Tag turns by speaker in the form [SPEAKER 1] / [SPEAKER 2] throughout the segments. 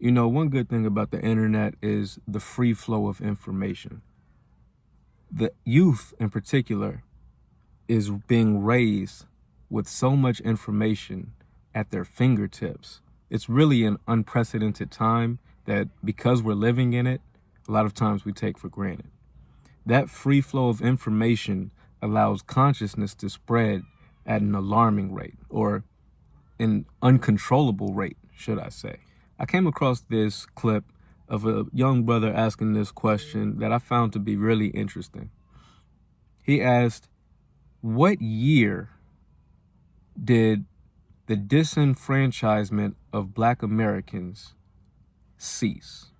[SPEAKER 1] You know, one good thing about the internet is the free flow of information. The youth in particular is being raised with so much information at their fingertips. It's really an unprecedented time that, because we're living in it, a lot of times we take for granted. That free flow of information allows consciousness to spread at an alarming rate, or an uncontrollable rate, should I say. I came across this clip of a young brother asking this question that I found to be really interesting. He asked, what year did the disenfranchisement of Black Americans cease?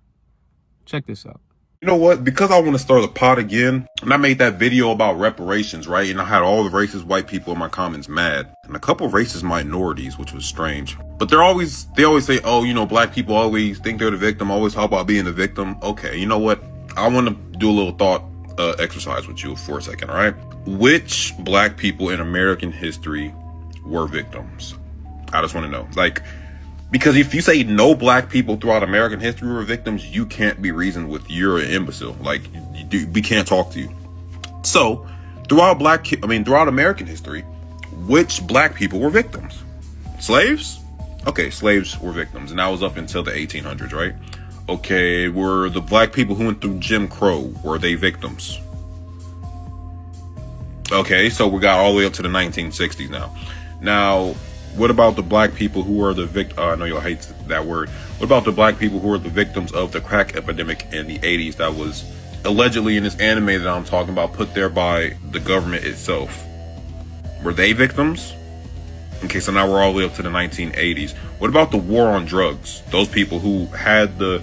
[SPEAKER 1] Check this out.
[SPEAKER 2] You know what? Because I want to start the pot again, and I made that video about reparations, right? And I had all the racist white people in my comments mad, and a couple racist minorities, which was strange. But they always say, oh, you know, Black people always think they're the victim, always talk about being the victim. Okay, you know what? I want to do a little thought exercise with you for a second, all right? Which Black people in American history were victims? I just want to know. Because if you say no Black people throughout American history were victims, you can't be reasoned with. You're an imbecile. We can't talk to you. So, throughout American history, which Black people were victims? Slaves? Okay, slaves were victims, and that was up until the 1800s, right? Okay, were the Black people who went through Jim Crow, were they victims? Okay, so we got all the way up to the 1960s now. Now, what about the Black people who were the I know y'all hate that word. What about the Black people who were the victims of the crack epidemic in the 80s that was allegedly, in this anime that I'm talking about, put there by the government itself? Were they victims? Okay, so now we're all the way up to the 1980s. What about the war on drugs? Those people who had the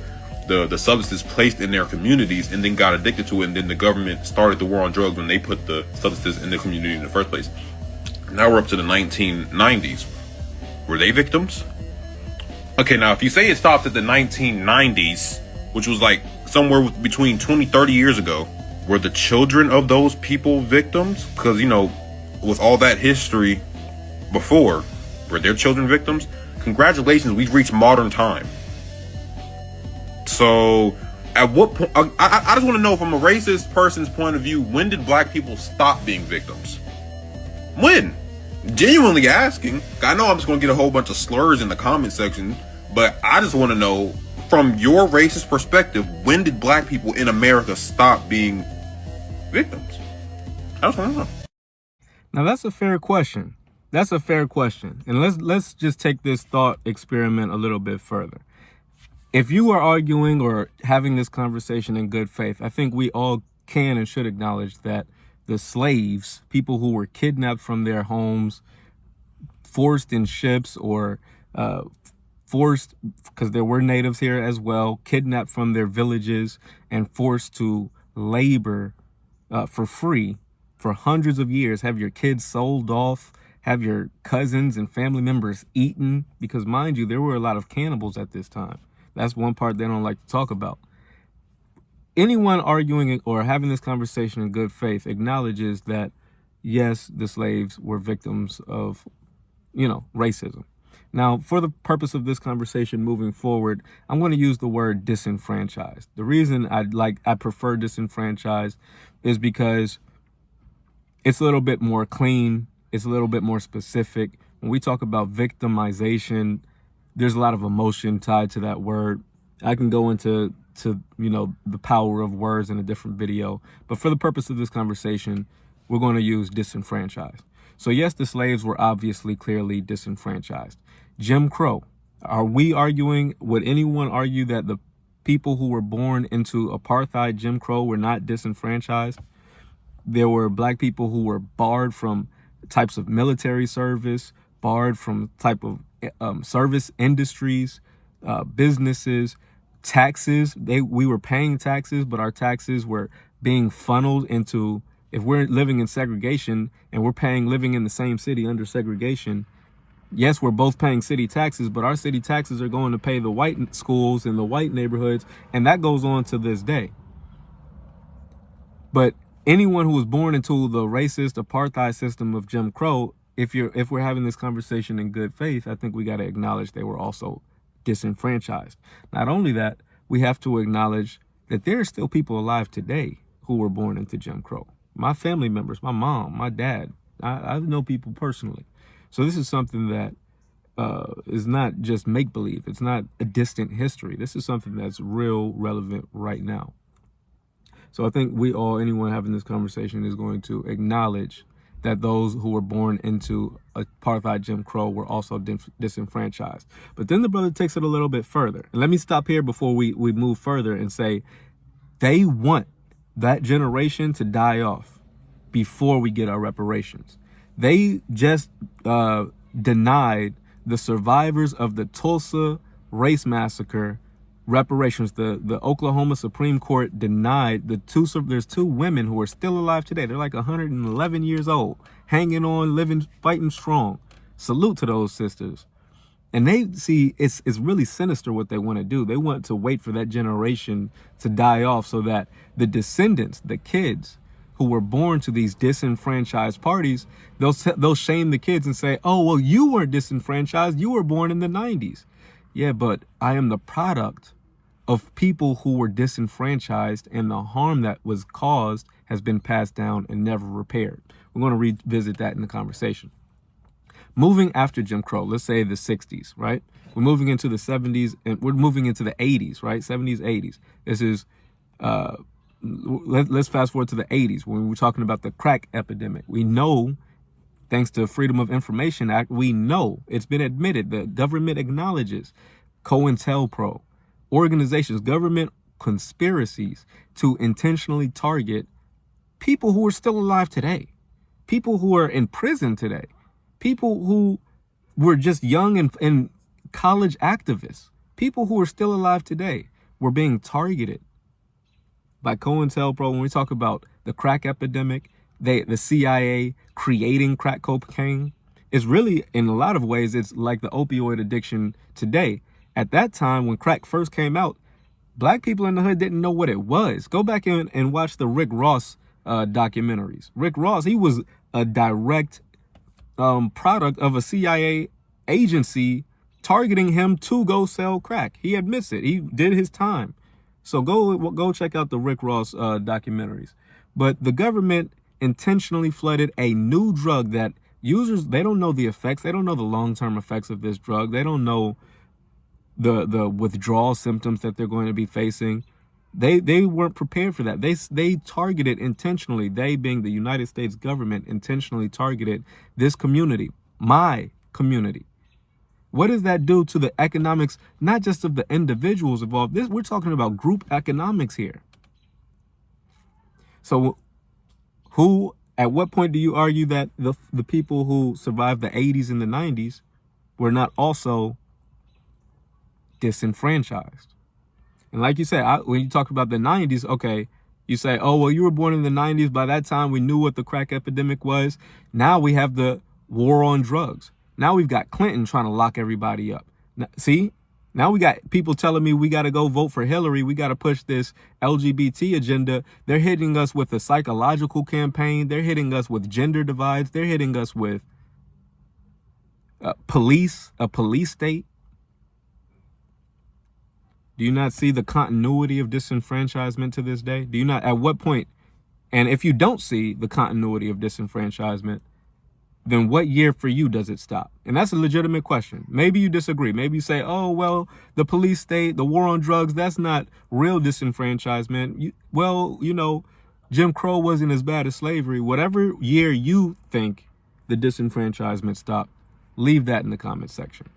[SPEAKER 2] substances placed in their communities and then got addicted to it, and then the government started the war on drugs when they put the substances in the community in the first place. Now we're up to the 1990s. Were they victims? Okay, now if you say it stopped at the 1990s, which was like somewhere between 20-30 years ago, were the children of those people victims? Because, you know, with all that history before, were their children victims? Congratulations, we've reached modern time. So at what point, I just want to know, from a racist person's point of view, when did Black people stop being victims? When? Genuinely asking. I know I'm just going to get a whole bunch of slurs in the comment section, but I just want to know, from your racist perspective, when did Black people in America stop being victims? I just want to know.
[SPEAKER 1] Now, that's a fair question. That's a fair question. And let's just take this thought experiment a little bit further. If you are arguing or having this conversation in good faith, I think we all can and should acknowledge that the slaves, people who were kidnapped from their homes, forced in ships, or forced, because there were natives here as well, kidnapped from their villages and forced to labor for free for hundreds of years, have your kids sold off, have your cousins and family members eaten, because mind you, there were a lot of cannibals at this time. That's one part they don't like to talk about. Anyone arguing or having this conversation in good faith acknowledges that, yes, the slaves were victims of, racism. Now, for the purpose of this conversation moving forward, I'm going to use the word disenfranchised. The reason I prefer disenfranchised is because it's a little bit more clean. It's a little bit more specific. When we talk about victimization, there's a lot of emotion tied to that word. I can go into the power of words in a different video. But for the purpose of this conversation, we're going to use disenfranchised. So yes, the slaves were obviously clearly disenfranchised. Jim Crow. Would anyone argue that the people who were born into apartheid Jim Crow were not disenfranchised? There were Black people who were barred from types of military service, barred from type of service industries, businesses, taxes. We were paying taxes, but our taxes were being funneled into, if we're living in segregation and we're living in the same city under segregation, yes, we're both paying city taxes, but our city taxes are going to pay the white schools in the white neighborhoods, and that goes on to this day. But anyone who was born into the racist apartheid system of Jim Crow, if we're having this conversation in good faith, I think we got to acknowledge they were also disenfranchised. Not only that, we have to acknowledge that there are still people alive today who were born into Jim Crow. My family members, my mom, my dad, I know people personally. So this is something that is not just make-believe. It's not a distant history. This is something that's real relevant right now. So I think anyone having this conversation is going to acknowledge that those who were born into apartheid Jim Crow were also disenfranchised. But then the brother takes it a little bit further. And let me stop here before we move further and say they want that generation to die off before we get our reparations. They just denied the survivors of the Tulsa race massacre reparations. The Oklahoma Supreme Court denied there's two women who are still alive today. They're like 111 years old, hanging on, living, fighting strong. Salute to those sisters. And they see it's really sinister what they want to do. They want to wait for that generation to die off so that the descendants, the kids who were born to these disenfranchised parties, they'll shame the kids and say, oh, well, you weren't disenfranchised. You were born in the 90s. Yeah, but I am the product of people who were disenfranchised, and the harm that was caused has been passed down and never repaired. We're going to revisit that in the conversation. Moving after Jim Crow, let's say the 60s, right? We're moving into the 70s and we're moving into the 80s, right? 70s, 80s. This is, let's fast forward to the 80s when we're talking about the crack epidemic. We know, thanks to Freedom of Information Act, we know it's been admitted, the government acknowledges COINTELPRO, organizations, government conspiracies to intentionally target people who are still alive today, people who are in prison today, people who were just young and college activists, people who are still alive today were being targeted by COINTELPRO. When we talk about the crack epidemic, the CIA creating crack cocaine, is really, in a lot of ways, it's like the opioid addiction today. At that time, when crack first came out, black people in the hood didn't know what it was. Go back and watch the Rick Ross documentaries. Rick Ross, he was a direct product of a CIA agency targeting him to go sell crack. He admits it. He did his time. So go check out the Rick Ross documentaries. But the government intentionally flooded a new drug that users, they don't know the effects. They don't know the long-term effects of this drug. They don't know the withdrawal symptoms that they're going to be facing. They weren't prepared for that. They targeted intentionally, they being the United States government, intentionally targeted this community, my community. What does that do to the economics, not just of the individuals involved? We're talking about group economics here. So at what point do you argue that the people who survived the 80s and the 90s were not also disenfranchised? And like you said, when you talk about the 90s, okay, you say, oh, well, you were born in the 90s. By that time, we knew what the crack epidemic was. Now we have the war on drugs. Now we've got Clinton trying to lock everybody up. Now we got people telling me we got to go vote for Hillary. We got to push this LGBT agenda. They're hitting us with a psychological campaign. They're hitting us with gender divides. They're hitting us with a police state. Do you not see the continuity of disenfranchisement to this day? Do you not, at what point, and if you don't see the continuity of disenfranchisement, then what year for you does it stop? And that's a legitimate question. Maybe you disagree. Maybe you say, oh, well, the police state, the war on drugs, that's not real disenfranchisement. Jim Crow wasn't as bad as slavery. Whatever year you think the disenfranchisement stopped, leave that in the comment section.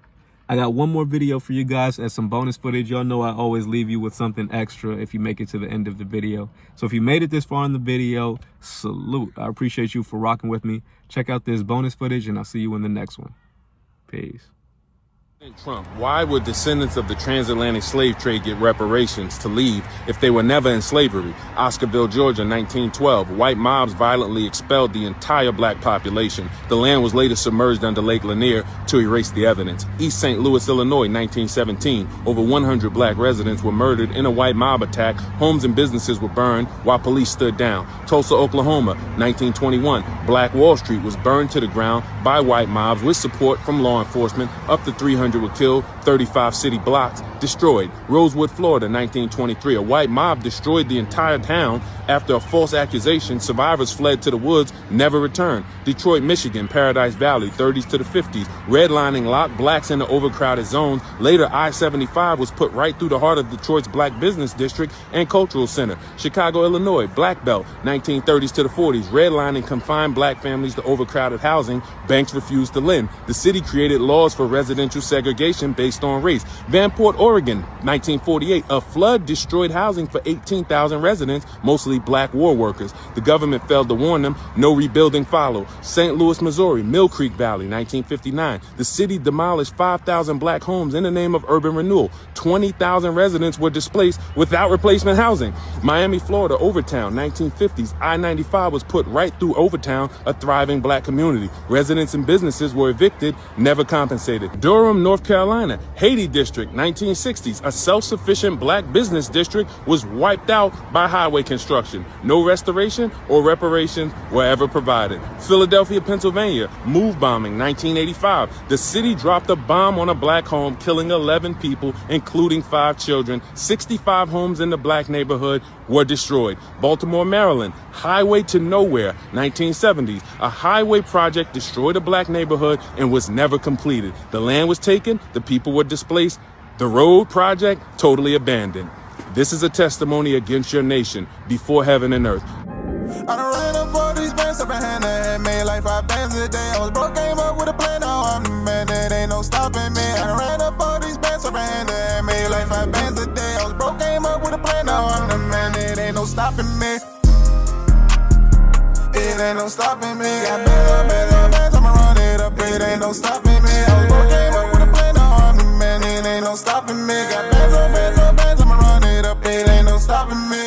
[SPEAKER 1] I got one more video for you guys as some bonus footage. Y'all know I always leave you with something extra if you make it to the end of the video. So if you made it this far in the video, salute. I appreciate you for rocking with me. Check out this bonus footage and I'll see you in the next one. Peace.
[SPEAKER 3] Trump, why would descendants of the transatlantic slave trade get reparations to leave if they were never in slavery? Oscarville, Georgia, 1912. White mobs violently expelled the entire black population. The land was later submerged under Lake Lanier to erase the evidence. East St. Louis, Illinois, 1917. Over 100 black residents were murdered in a white mob attack. Homes and businesses were burned while police stood down. Tulsa, Oklahoma, 1921. Black Wall Street was burned to the ground by white mobs with support from law enforcement. Up to 300 300 were killed, 35 city blocks destroyed. Rosewood, Florida, 1923. A white mob destroyed the entire town after a false accusation. Survivors fled to the woods, never returned. Detroit, Michigan, Paradise Valley, 30s to the 50s. Redlining locked blacks into overcrowded zones. Later, I-75 was put right through the heart of Detroit's Black Business District and Cultural Center. Chicago, Illinois, Black Belt, 1930s to the 40s. Redlining confined black families to overcrowded housing. Banks refused to lend. The city created laws for residential segregation based on race. Vanport, Oregon, 1948. A flood destroyed housing for 18,000 residents, mostly black war workers. The government failed to warn them. No rebuilding followed. St. Louis, Missouri, Mill Creek Valley, 1959. The city demolished 5,000 black homes in the name of urban renewal. 20,000 residents were displaced without replacement housing. Miami, Florida, Overtown, 1950s. I-95 was put right through Overtown, a thriving black community. Residents and businesses were evicted, never compensated. Durham, North Carolina, Haiti District, 1960s. A self-sufficient black business district was wiped out by highway construction. No restoration or reparations were ever provided. Philadelphia, Pennsylvania, move bombing, 1985. The city dropped a bomb on a black home, killing 11 people, including 5 children. 65 homes in the black neighborhood were destroyed. Baltimore, Maryland, highway to nowhere, 1970s. A highway project destroyed a black neighborhood and was never completed. The land was taken, the people were displaced, the road project totally abandoned. This is a testimony against your nation before heaven and earth.
[SPEAKER 4] I done ran up all these bands up and hand that made like 5 bands a day. I was broke, came up with a plan, now I'm the man, there ain't no stopping me. I done ran up all these bands up and hand that made like 5 bands a day. I was broke, came up with a plan, now I'm the man, there ain't no stopping me. It ain't no stopping me. Got bands, I'ma run it up, it ain't no stopping me. I was broke, came up with a plan, now I'm the man, it ain't no stopping me. Got bands, I'ma run it up, it ain't no stopping me.